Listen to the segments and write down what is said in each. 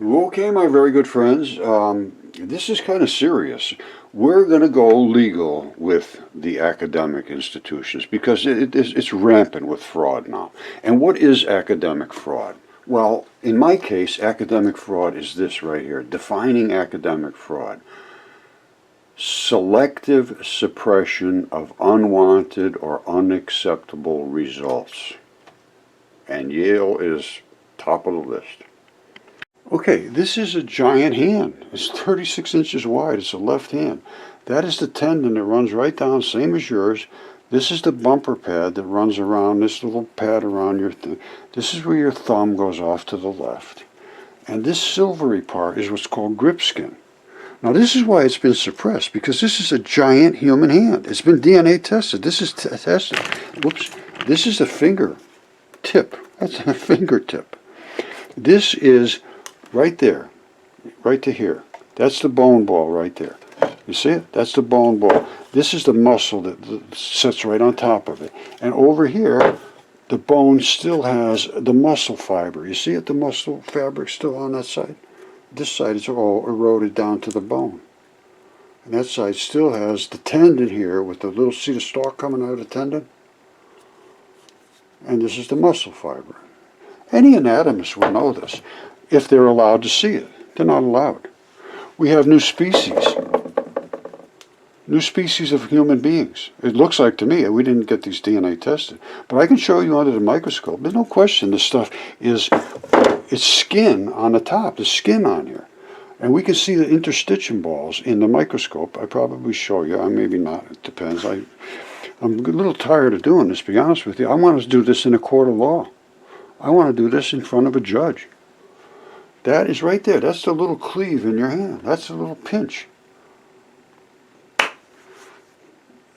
Okay, my very good friends, this is kind of serious. We're going to go legal with the academic institutions because it's rampant with fraud now. And what is academic fraud? Well, in my case, academic fraud is this right here, defining academic fraud. Selective suppression of unwanted or unacceptable results. And Yale is top of the list. Okay, this is a giant hand. It's 36 inches wide. It's a left hand. That is the tendon that runs right down, same as yours. This is the bumper pad that runs around, this little pad around your thumb. This is where your thumb goes off to the left. And this silvery part is what's called grip skin. Now this is why it's been suppressed, because this is a giant human hand. It's been DNA tested. This is tested. Whoops. This is the finger tip. That's a fingertip. This is right there, right to here. That's the bone ball right there. You see it? That's the bone ball. This is the muscle that sits right on top of it. And over here, the bone still has the muscle fiber. You see it? The muscle fabric still on that side? This side is all eroded down to the bone. And that side still has the tendon here with the little, see the stalk coming out of the tendon? And this is the muscle fiber. Any anatomist will know this. If they're allowed to see it. They're not allowed. We have new species of human beings. It looks like to me, we didn't get these DNA tested, but I can show you under the microscope. There's no question this stuff is, it's skin on the top, the skin on here. And we can see the interstitium balls in the microscope. I probably show you, maybe not, it depends. I'm a little tired of doing this, to be honest with you. I want to do this in a court of law. I want to do this in front of a judge. That is right there. That's the little cleave in your hand. That's the little pinch.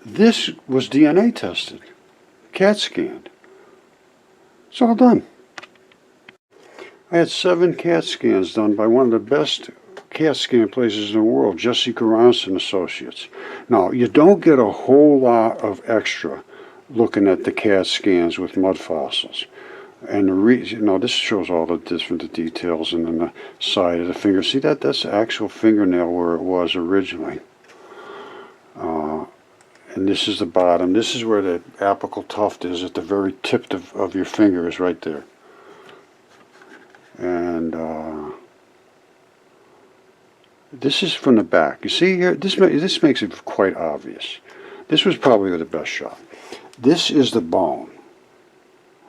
This was DNA tested, CAT scanned. It's all done. I had 7 CAT scans done by one of the best CAT scan places in the world, Jesse Caronson Associates. Now, you don't get a whole lot of extra looking at the CAT scans with mud fossils. And the reason, this shows all the different details, and then the side of the finger. See that? That's the actual fingernail where it was originally. And this is the bottom. This is where the apical tuft is at the very tip of your finger is right there. And this is from the back. You see here? This makes it quite obvious. This was probably the best shot. This is the bone.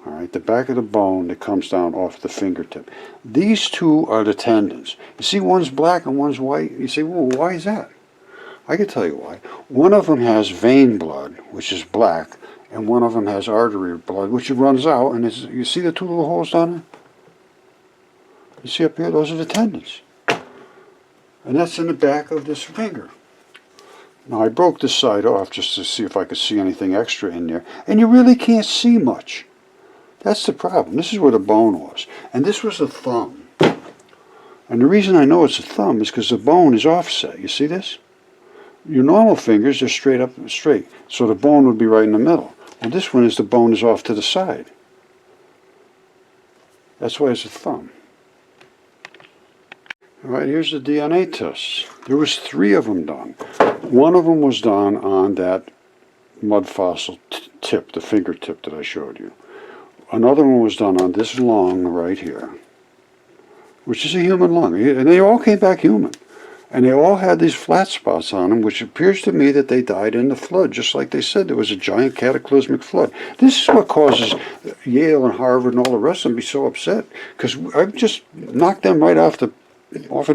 All right, the back of the bone that comes down off the fingertip. These two are the tendons. You see, one's black and one's white. You say, well, why is that? I can tell you why. One of them has vein blood, which is black, and one of them has artery blood, which runs out. And you see the 2 little holes down there? You see up here? Those are the tendons. And that's in the back of this finger. Now, I broke this side off just to see if I could see anything extra in there. And you really can't see much. That's the problem. This is where the bone was. And this was the thumb. And the reason I know it's a thumb is because the bone is offset. You see this? Your normal fingers are straight up and straight. So the bone would be right in the middle. Well, this one is the bone is off to the side. That's why it's a thumb. All right, here's the DNA tests. There was 3 of them done. One of them was done on that mud fossil tip, the fingertip that I showed you. Another one was done on this lung right here, which is a human lung. And they all came back human. And they all had these flat spots on them, which appears to me that they died in the flood, just like they said there was a giant cataclysmic flood. This is what causes Yale and Harvard and all the rest of them to be so upset, because I've just knocked them right off of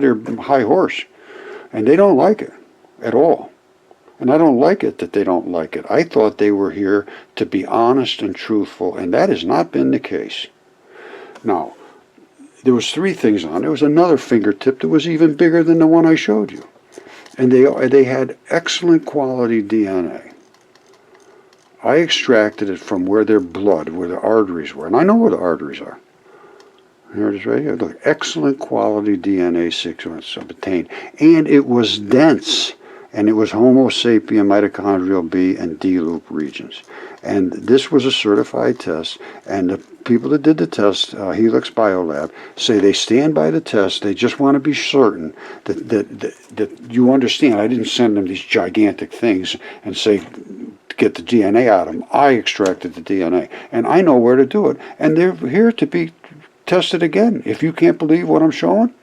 their high horse. And they don't like it at all. And I don't like it that they don't like it. I thought they were here to be honest and truthful, and that has not been the case. Now, there was 3 things on. There was another fingertip that was even bigger than the one I showed you. And they had excellent quality DNA. I extracted it from where their blood, where the arteries were. And I know where the arteries are. Here it is right here. Look, excellent quality DNA sequence obtained. And it was dense. And it was Homo sapien mitochondrial B and D loop regions. And this was a certified test, and the people that did the test, Helix Biolab, say they stand by the test. They just want to be certain that you understand. I didn't send them these gigantic things and say, get the DNA out of them. I extracted the DNA, and I know where to do it. And they're here to be tested again. If you can't believe what I'm showing,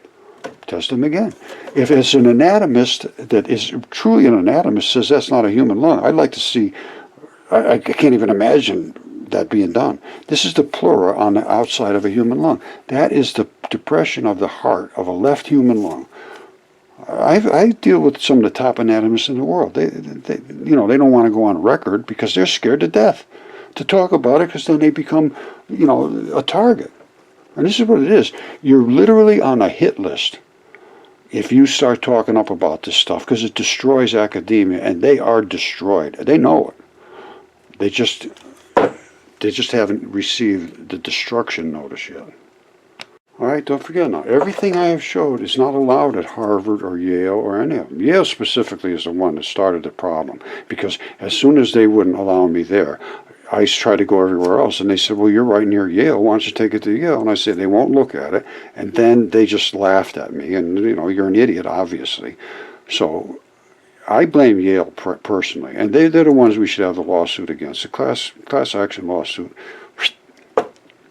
test them again. If it's an anatomist that is truly an anatomist says that's not a human lung, I'd like to see. I can't even imagine that being done. This is the pleura on the outside of a human lung. That is the depression of the heart of a left human lung. I deal with some of the top anatomists in the world. They don't want to go on record because they're scared to death to talk about it, because then they become, a target. And this is what it is. You're literally on a hit list if you start talking up about this stuff, because it destroys academia, and they are destroyed. They know it. They just haven't received the destruction notice yet. All right, don't forget now, everything I have showed is not allowed at Harvard or Yale or any of them. Yale specifically is the one that started the problem, because as soon as they wouldn't allow me there, I tried to go everywhere else, and they said, well, you're right near Yale, why don't you take it to Yale? And I said, they won't look at it, and then they just laughed at me, and you're an idiot, obviously. So I blame Yale personally, and they're the ones we should have the lawsuit against, the class action lawsuit.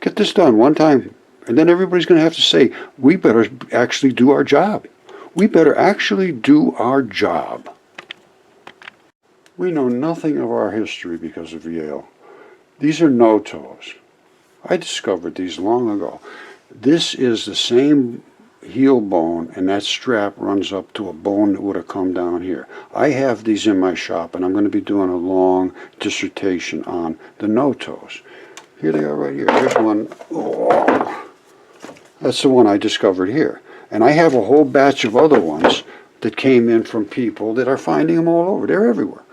Get this done one time, and then everybody's going to have to say, we better actually do our job. We better actually do our job. We know nothing of our history because of Yale. These are no-toes. I discovered these long ago. This is the same heel bone, and that strap runs up to a bone that would have come down here. I have these in my shop, and I'm going to be doing a long dissertation on the no-toes. Here they are right here. Here's one. Oh, that's the one I discovered here. And I have a whole batch of other ones that came in from people that are finding them all over. They're everywhere.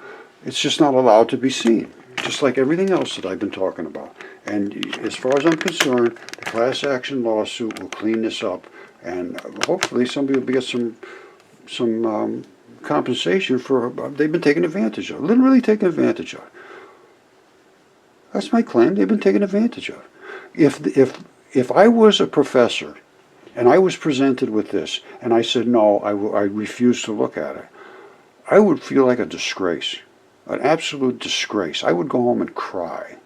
It's just not allowed to be seen, just like everything else that I've been talking about. And as far as I'm concerned, the class action lawsuit will clean this up, and hopefully somebody will get some compensation for they've been taken advantage of, literally taken advantage of. That's my claim. They've been taken advantage of. If I was a professor and I was presented with this and I said no, I refuse to look at it, I would feel like a disgrace, an absolute disgrace. I would go home and cry.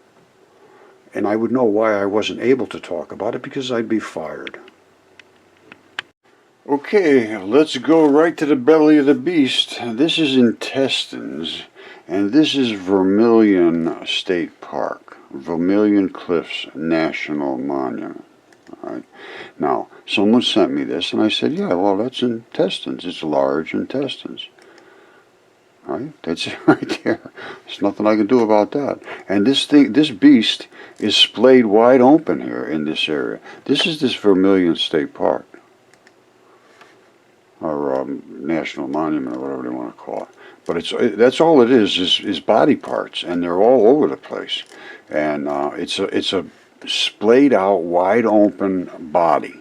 And I would know why I wasn't able to talk about it, because I'd be fired. Okay, let's go right to the belly of the beast. This is intestines, and this is Vermilion State Park, Vermilion Cliffs National Monument. All right. Now, someone sent me this, and I said, yeah, well, that's intestines. It's large intestines. All right, that's it right there. There's nothing I can do about that. And this beast is splayed wide open here in this area. This is this Vermilion State Park, or National Monument, or whatever they want to call it. But that's all it is body parts, and they're all over the place. And it's a splayed out, wide open body.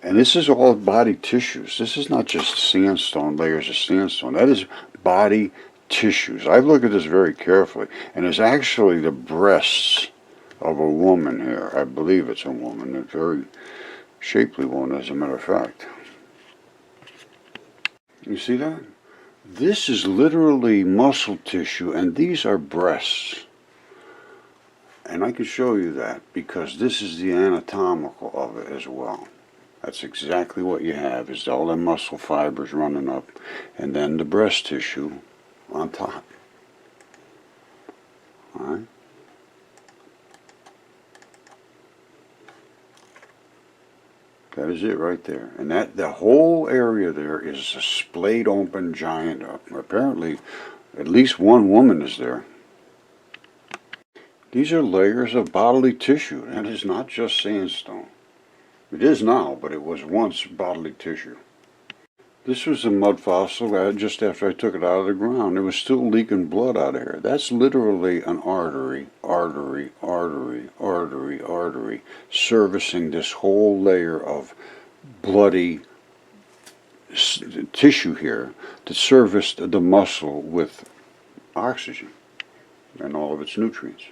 And this is all body tissues. This is not just sandstone, layers of sandstone. That is body tissues. I've looked at this very carefully, and it's actually the breasts of a woman here. I believe it's a woman, a very shapely one, as a matter of fact. You see that? This is literally muscle tissue, and these are breasts. And I can show you that because this is the anatomical of it as well. That's exactly what you have, is all the muscle fibers running up, and then the breast tissue on top. All right? That is it right there. And the whole area there is a splayed open giant. Apparently, at least one woman is there. These are layers of bodily tissue. That is not just sandstone. It is now, but it was once bodily tissue. This was a mud fossil just after I took it out of the ground. It was still leaking blood out of here. That's literally an artery, servicing this whole layer of bloody tissue here that serviced the muscle with oxygen. and all of its nutrients.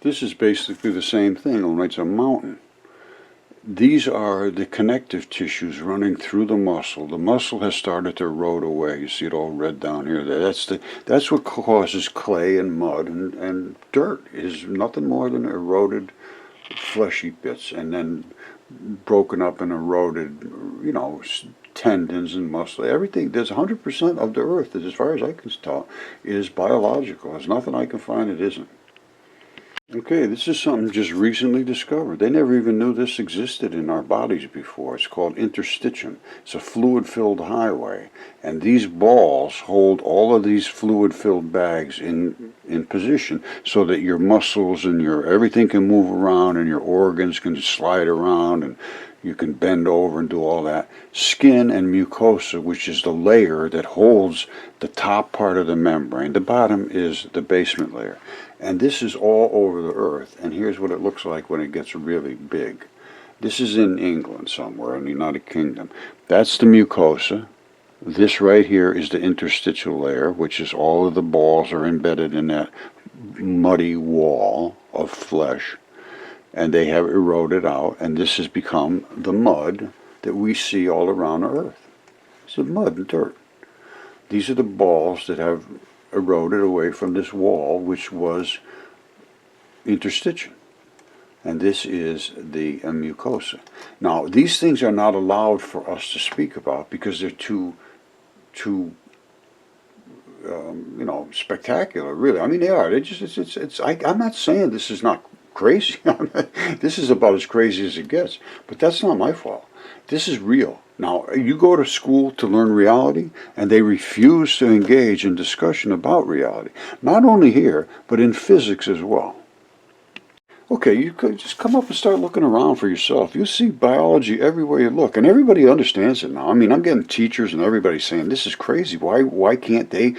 This is basically the same thing, only it's a mountain. These are the connective tissues running through the muscle. The muscle has started to erode away. You see it all red down here. That's what causes clay and mud and dirt. Is nothing more than eroded fleshy bits, and then broken up and eroded, tendons and muscle. Everything. There's 100% of the earth, as far as I can tell, is biological. There's nothing I can find it isn't. Okay, this is something just recently discovered. They never even knew this existed in our bodies before. It's called interstitium. It's a fluid-filled highway. And these balls hold all of these fluid-filled bags in position so that your muscles and everything can move around and your organs can slide around and you can bend over and do all that. Skin and mucosa, which is the layer that holds the top part of the membrane. The bottom is the basement layer. And this is all over the earth. And here's what it looks like when it gets really big. This is in England somewhere, in the United Kingdom. That's the mucosa. This right here is the interstitial layer, which is all of the balls are embedded in that muddy wall of flesh. And they have eroded out, and this has become the mud that we see all around the earth. It's the mud and dirt. These are the balls that have eroded away from this wall, which was interstitium. And this is the mucosa. Now, these things are not allowed for us to speak about because they're too spectacular, really. I mean, they are. I'm not saying this is not crazy. This is about as crazy as it gets. But that's not my fault. This is real. Now, you go to school to learn reality, and they refuse to engage in discussion about reality. Not only here, but in physics as well. Okay, you could just come up and start looking around for yourself. You see biology everywhere you look, and everybody understands it now. I mean, I'm getting teachers and everybody saying, this is crazy. Why can't they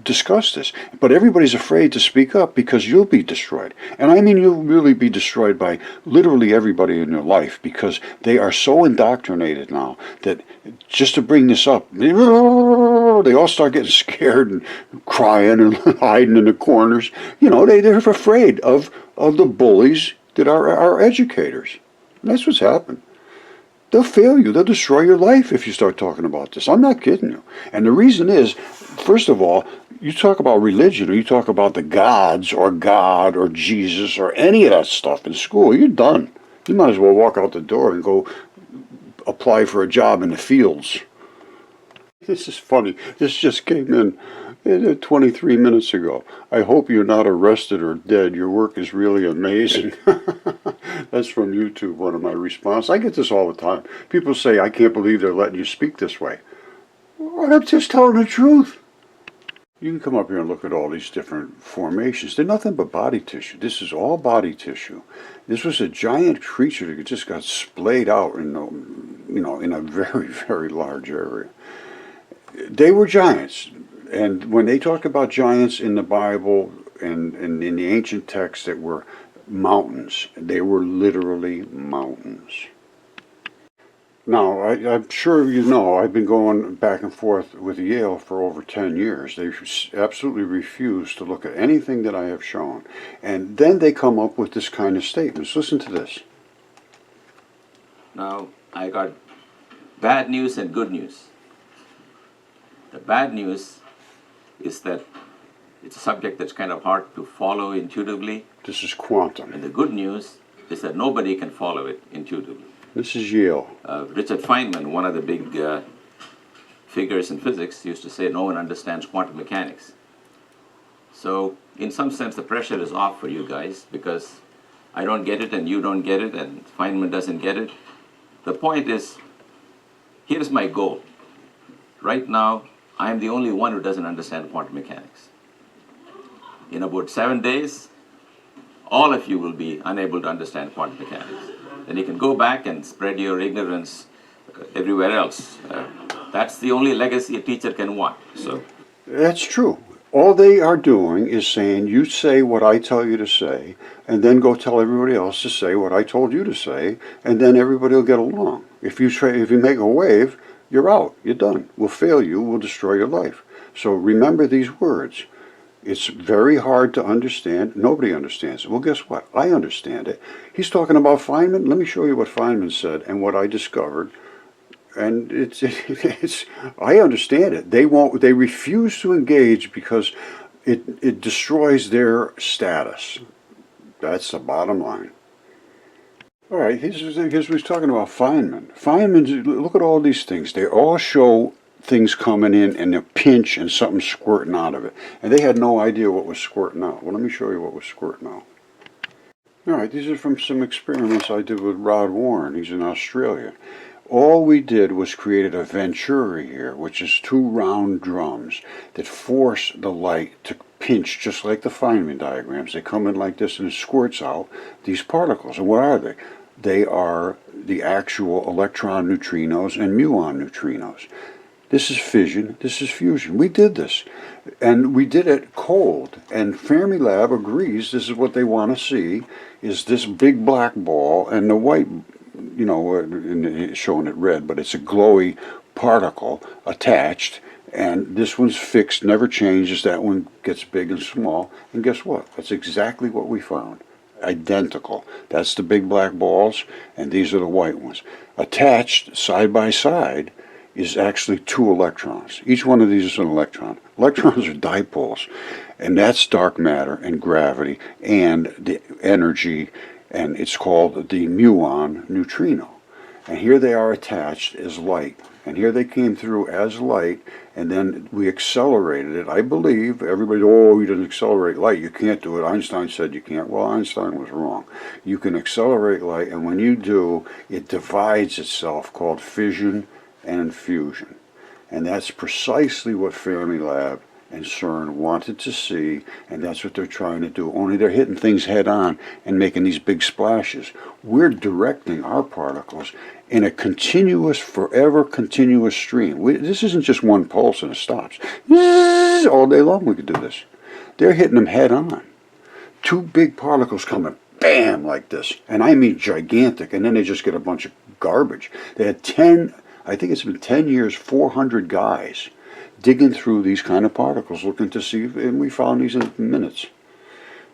discuss this? But everybody's afraid to speak up because you'll be destroyed. And I mean, you'll really be destroyed by literally everybody in your life because they are so indoctrinated now that just to bring this up, they all start getting scared and crying and hiding in the corners. They're afraid of the bullies that are our educators. And that's what's happened. They'll fail you. They'll destroy your life if you start talking about this. I'm not kidding you. And the reason is, first of all, you talk about religion or you talk about the gods or God or Jesus or any of that stuff in school, you're done. You might as well walk out the door and go apply for a job in the fields. This is funny. This just came in 23 minutes ago. I hope you're not arrested or dead. Your work is really amazing. That's from YouTube, one of my responses. I get this all the time. People say, I can't believe they're letting you speak this way. Well, I'm just telling the truth. You can come up here and look at all these different formations. They're nothing but body tissue. This is all body tissue. This was a giant creature that just got splayed out in a very, very large area. They were giants. And when they talk about giants in the Bible and in the ancient texts that were mountains, they were literally mountains. Now, I'm sure you know, I've been going back and forth with Yale for over 10 years. They absolutely refuse to look at anything that I have shown. And then they come up with this kind of statements. Listen to this. Now, I got bad news and good news. The bad news is that it's a subject that's kind of hard to follow intuitively. This is quantum. And the good news is that nobody can follow it intuitively. This is Yale. Richard Feynman, one of the big figures in physics, used to say no one understands quantum mechanics. So in some sense the pressure is off for you guys because I don't get it and you don't get it and Feynman doesn't get it. The point is, here's my goal. Right now, I am the only one who doesn't understand quantum mechanics. In about 7 days, all of you will be unable to understand quantum mechanics. Then you can go back and spread your ignorance everywhere else. That's the only legacy a teacher can want. So that's true. All they are doing is saying, you say what I tell you to say, and then go tell everybody else to say what I told you to say, and then everybody will get along. If you make a wave, you're out. You're done. We'll fail you. We'll destroy your life. So remember these words. It's very hard to understand. Nobody understands it. Well, guess what? I understand it. He's talking about Feynman. Let me show you what Feynman said and what I discovered. And it's I understand it. They refuse to engage because it destroys their status. That's the bottom line. All right, here's what he's talking about Feynman. Feynman, look at all these things. They all show things coming in and a pinch and something squirting out of it. And they had no idea what was squirting out. Well, let me show you what was squirting out. All right, these are from some experiments I did with Rod Warren. He's in Australia. All we did was created a venturi here, which is two round drums that force the light to pinch just like the Feynman diagrams. They come in like this and it squirts out these particles. And what are they? They are the actual electron neutrinos and muon neutrinos. This is fission, this is fusion. We did this. And we did it cold. And Fermilab agrees this is what they want to see, is this big black ball and the white, you know, showing it red, but it's a glowy particle attached. And this one's fixed, never changes. That one gets big and small. And guess what? That's exactly what we found. Identical. That's the big black balls, and these are the white ones. Attached side by side is actually two electrons. Each one of these is an electron. Electrons are dipoles, and that's dark matter and gravity and the energy, and it's called the muon neutrino. And here they are attached as light. And here they came through as light, and then we accelerated it. I believe everybody, oh, you didn't accelerate light. You can't do it. Einstein said you can't. Well, Einstein was wrong. You can accelerate light, and when you do, it divides itself, called fission and fusion. And that's precisely what Fermilab and CERN wanted to see, and that's what they're trying to do. Only they're hitting things head on and making these big splashes. We're directing our particles in a continuous, forever continuous stream. This isn't just one pulse and it stops. All day long we could do this. They're hitting them head on. Two big particles coming, bam, like this. And I mean gigantic, and then they just get a bunch of garbage. They had 10, I think it's been 10 years, 400 guys digging through these kind of particles, looking to see, and we found these in minutes.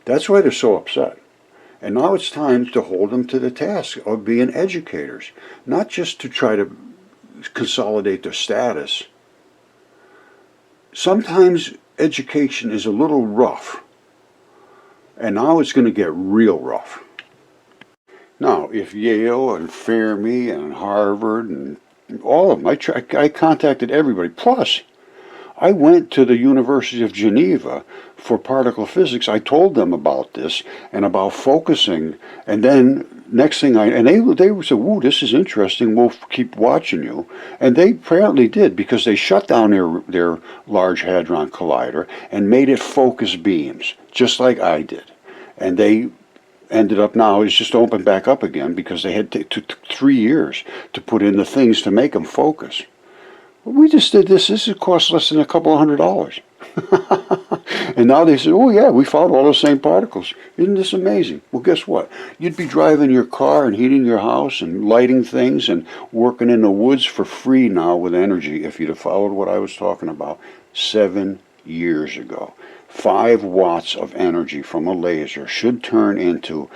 That's why they're so upset. And now it's time to hold them to the task of being educators, not just to try to consolidate their status. Sometimes education is a little rough, and now it's going to get real rough. Now, if Yale and Fermi and Harvard and all of them, I contacted everybody. Plus, I went to the University of Geneva for particle physics. I told them about this and about focusing. And then next thing they said, "Whoa, this is interesting. We'll keep watching you." And they apparently did, because they shut down their Large Hadron Collider and made it focus beams, just like I did. And they ended up now, it's just opened back up again because they had took 3 years to put in the things to make them focus. We just did this. This would cost less than a couple of $100. And now they say, oh yeah, we found all those same particles. Isn't this amazing? Well, guess what? You'd be driving your car and heating your house and lighting things and working in the woods for free now with energy if you'd have followed what I was talking about 7 years ago. 5 watts of energy from a laser should turn into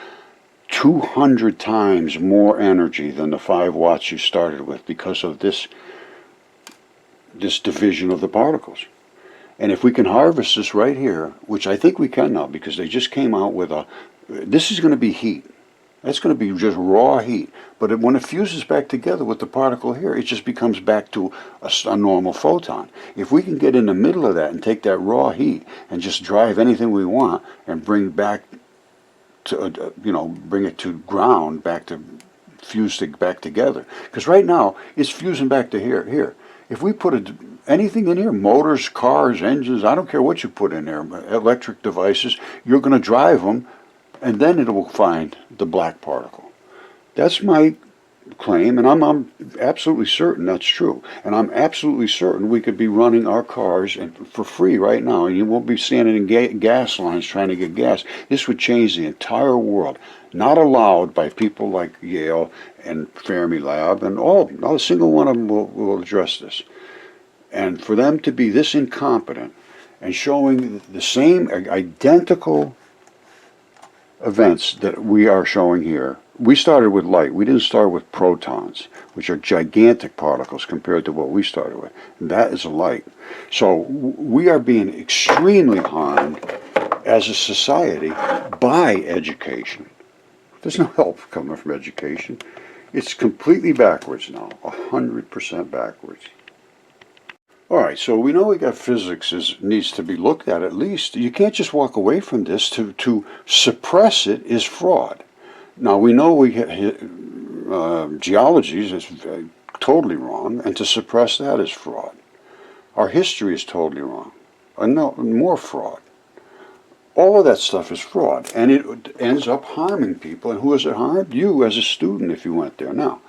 200 times more energy than the 5 watts you started with because of this division of the particles. And if we can harvest this right here, which I think we can now because they just came out with this is going to be heat. That's going to be just raw heat. But when it fuses back together with the particle here, it just becomes back to a normal photon. If we can get in the middle of that and take that raw heat and just drive anything we want and bring back to, bring it to ground, back to fuse back together. Because right now, it's fusing back to here. If we put anything in here, motors, cars, engines, I don't care what you put in there, electric devices, you're going to drive them, and then it will find the black particle. That's my claim, and I'm absolutely certain that's true. And I'm absolutely certain we could be running our cars for free right now, and you won't be standing in gas lines trying to get gas. This would change the entire world. Not allowed by people like Yale and Fermilab, and not a single one of them will address this. And for them to be this incompetent and showing the same identical events that we are showing here. We started with light. We didn't start with protons, which are gigantic particles compared to what we started with. And that is light. So we are being extremely harmed as a society by education. There's no help coming from education. It's completely backwards now, 100% backwards. All right, so we know we got physics needs to be looked at least. You can't just walk away from this. To suppress it is fraud. Now we know geology is totally wrong, and to suppress that is fraud. Our history is totally wrong, and no, more fraud. All of that stuff is fraud, and it ends up harming people. And who is it harmed? You as a student if you went there. Now,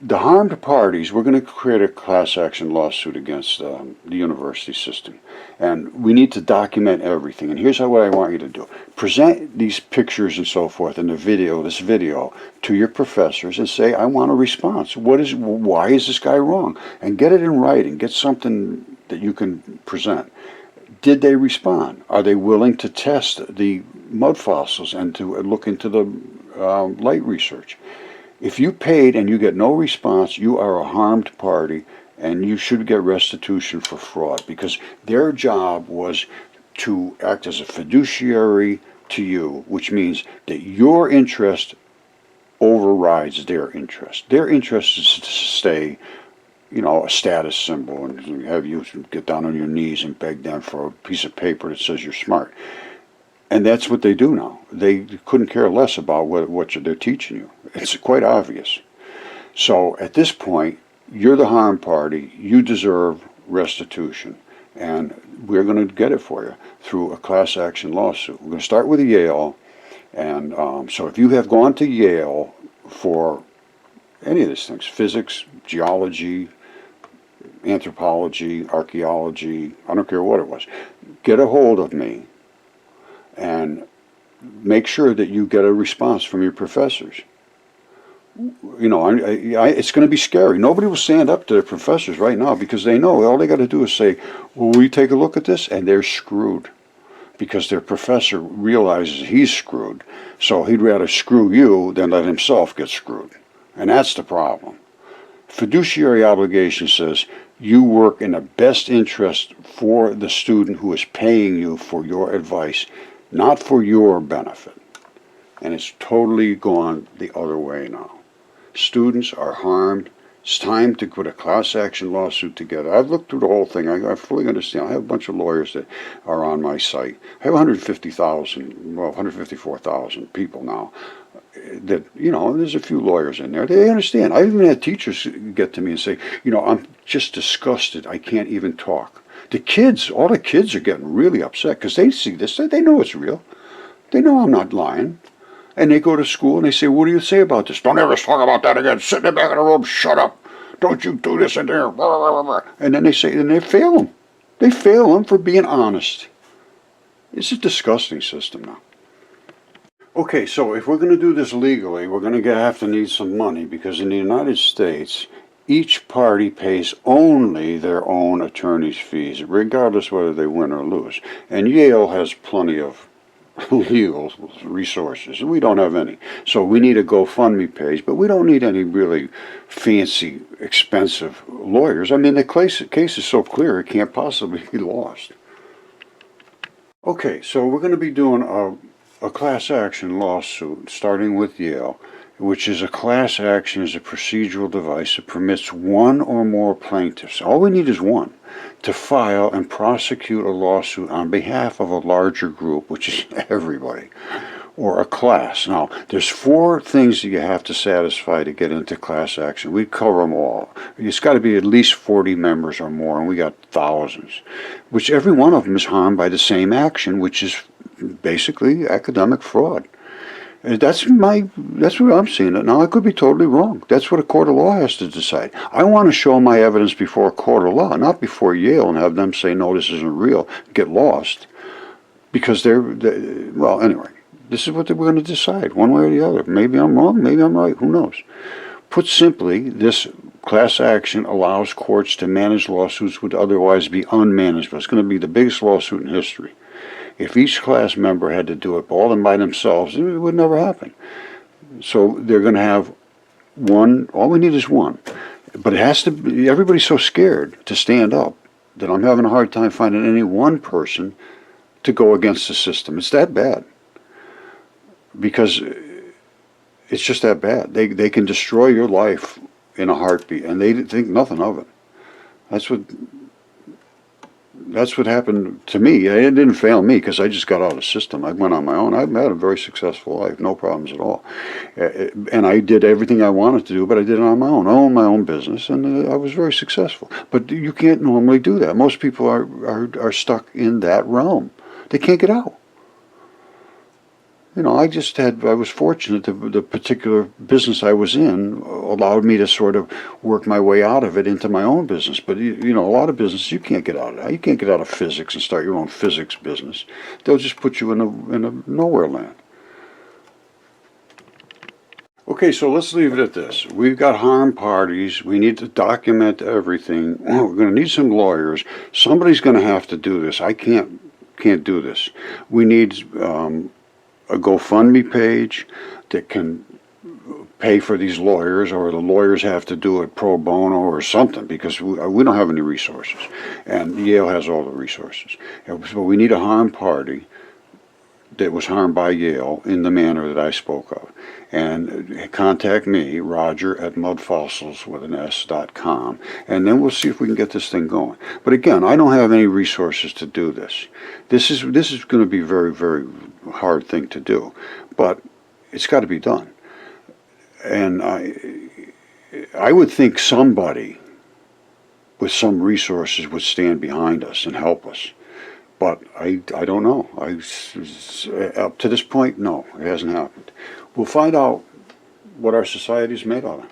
the harmed parties, we're going to create a class action lawsuit against the university system. And we need to document everything. And here's what I want you to do. Present these pictures and so forth in this video, to your professors and say, I want a response. Why is this guy wrong? And get it in writing. Get something that you can present. Did they respond? Are they willing to test the mud fossils and to look into the light research? If you paid and you get no response, you are a harmed party, and you should get restitution for fraud, because their job was to act as a fiduciary to you, which means that your interest overrides their interest. Their interest is to stay, a status symbol, and have you get down on your knees and beg them for a piece of paper that says you're smart. And that's what they do now. They couldn't care less about what they're teaching you. It's quite obvious. So at this point, you're the harmed party. You deserve restitution. And we're going to get it for you through a class action lawsuit. We're going to start with Yale. And so if you have gone to Yale for any of these things, physics, geology, anthropology, archaeology, I don't care what it was, get a hold of me and make sure that you get a response from your professors. It's going to be scary. Nobody will stand up to their professors right now because they know all they got to do is say, will we take a look at this? And they're screwed because their professor realizes he's screwed. So he'd rather screw you than let himself get screwed. And that's the problem. Fiduciary obligation says you work in the best interest for the student who is paying you for your advice, not for your benefit. And it's totally gone the other way now. Students are harmed. It's time to put a class action lawsuit together. I've looked through the whole thing. I fully understand. I have a bunch of lawyers that are on my site. I have 154,000 people now. That, there's a few lawyers in there. They understand. I even had teachers get to me and say, I'm just disgusted. I can't even talk. All the kids are getting really upset because they see this. They know it's real. They know I'm not lying. And they go to school and they say, what do you say about this? Don't ever talk about that again. Sit in the back of the room. Shut up. Don't you do this in there. And then they say, and they fail them. They fail them for being honest. It's a disgusting system now. Okay, so if we're going to do this legally, we're going to have to need some money, because in the United States, each party pays only their own attorney's fees, regardless whether they win or lose. And Yale has plenty of legal resources. We don't have any. So we need a GoFundMe page, but we don't need any really fancy, expensive lawyers. I mean, the case is so clear it can't possibly be lost. Okay, so we're going to be doing a class action lawsuit starting with Yale, which is a class action is a procedural device that permits one or more plaintiffs, all we need is one, to file and prosecute a lawsuit on behalf of a larger group, which is everybody, or a class. Now, there's 4 things that you have to satisfy to get into class action. We cover them all. It's got to be at least 40 members or more, and we got thousands, which every one of them is harmed by the same action, which is basically academic fraud. And that's what I'm seeing it. Now, I could be totally wrong. That's what a court of law has to decide. I want to show my evidence before a court of law, not before Yale, and have them say, no, this isn't real, get lost. Because anyway, this is what we're going to decide, one way or the other. Maybe I'm wrong, maybe I'm right, who knows. Put simply, this class action allows courts to manage lawsuits would otherwise be unmanageable. It's going to be the biggest lawsuit in history. If each class member had to do it all by themselves, it would never happen. So they're going to have one, all we need is one. But it has to be, everybody's so scared to stand up that I'm having a hard time finding any one person to go against the system. It's that bad. Because it's just that bad. They can destroy your life in a heartbeat, and they think nothing of it. That's what happened to me. It didn't fail me because I just got out of the system. I went on my own. I've had a very successful life, no problems at all. And I did everything I wanted to do, but I did it on my own. I owned my own business, and I was very successful. But you can't normally do that. Most people are stuck in that realm. They can't get out. You know, I was fortunate that the particular business I was in allowed me to sort of work my way out of it into my own business. But, you know, a lot of business, you can't get out of that. You can't get out of physics and start your own physics business. They'll just put you in a nowhere land. Okay, so let's leave it at this. We've got harm parties. We need to document everything. We're going to need some lawyers. Somebody's going to have to do this. I can't do this. We need a GoFundMe page that can pay for these lawyers, or the lawyers have to do it pro bono or something, because we don't have any resources, and Yale has all the resources. So we need a harm party that was harmed by Yale in the manner that I spoke of. And contact me, Roger, at mudfossils.com, and then we'll see if we can get this thing going. But again, I don't have any resources to do this. This is going to be a very, very hard thing to do, but it's got to be done. And I would think somebody with some resources would stand behind us and help us. But I don't know. Up to this point, no, it hasn't happened. We'll find out what our society is made out of.